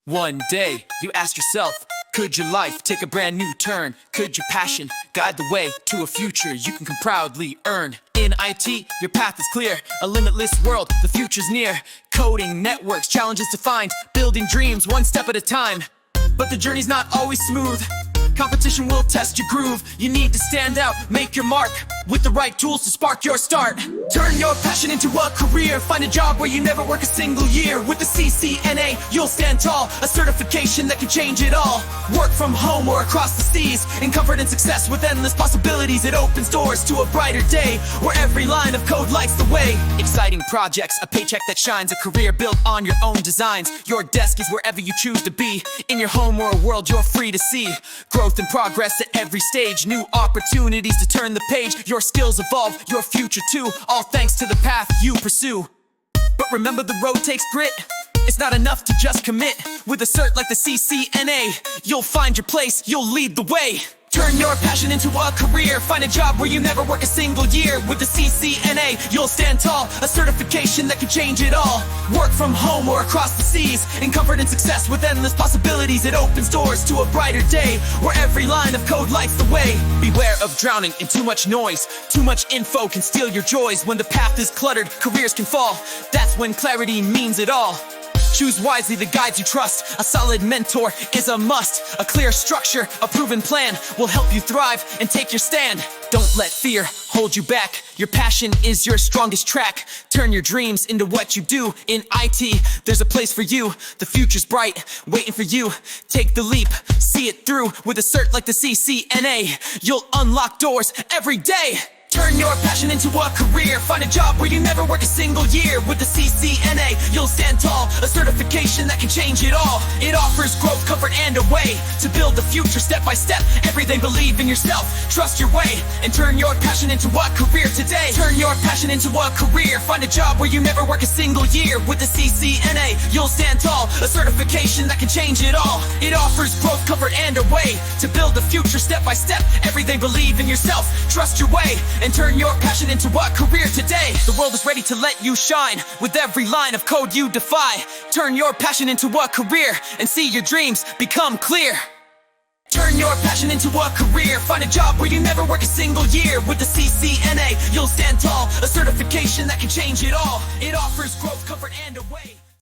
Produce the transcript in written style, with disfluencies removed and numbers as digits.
One day, you ask yourself, could your life take a brand new turn? Could your passion guide the way to a future you can proudly earn? In IT, your path is clear, a limitless world, the future's near. Coding, networks, challenges to find, building dreams one step at a time. But the journey's not always smooth. Competition will test your groove. You need to stand out, make your mark, with the right tools to spark your start. Turn your passion into a career. Find a job where you never work a single year. With the CCNA, you'll stand tall, a certification that can change it all. Work from home or across the seas, in comfort and success with endless possibilities. It opens doors to a brighter day, where every line of code lights the way. Exciting projects, a paycheck that shines, a career built on your own designs. Your desk is wherever you choose to be, in your home or a world you're free to see. Growth and progress at every stage, new opportunities to turn the page. Your skills evolve, your future too, all thanks to the path you pursue. But remember, the road takes grit. It's not enough to just commit. With a cert like the CCNA, you'll find your place, you'll lead the way. Turn your passion into a career. Find a job where you never work a single year. With the CCNA, you'll stand tall, a certification that can change it all. Work from home or across the seas, in comfort and success with endless possibilities. It opens doors to a brighter day, where every line of code lights the way. Beware of drowning in too much noise. Too much info can steal your joys. When the path is cluttered, careers can fall. That's when clarity means it all. Choose wisely the guides you trust. A solid mentor is a must. A clear structure, a proven plan will help you thrive and take your stand. Don't let fear hold you back. Your passion is your strongest track. Turn your dreams into what you do. In IT, there's a place for you. The future's bright, waiting for you. Take the leap, see it through. With a cert like the CCNA, you'll unlock doors every day. Turn your passion into a career. Find a job where you never work a single year. With the CCNA, you'll stand tall, a certification that can change it all. It offers growth, comfort, and a way to build the future step by step. Everything, believe in yourself, trust your way, and turn your passion into a career today. Turn your passion into a career. Find a job where you never work a single year. With the CCNA, you'll stand tall, a certification that can change it all. It offers growth, comfort, and a way to build the future step by step. Everything, believe in yourself, trust your way, and turn your passion into a career today. The world is ready to let you shine. With every line of code you defy, turn your passion into a career and see your dreams become clear. Turn your passion into a career. Find a job where you never work a single year. With the CCNA, you'll stand tall, a certification that can change it all. It offers growth, comfort, and a way.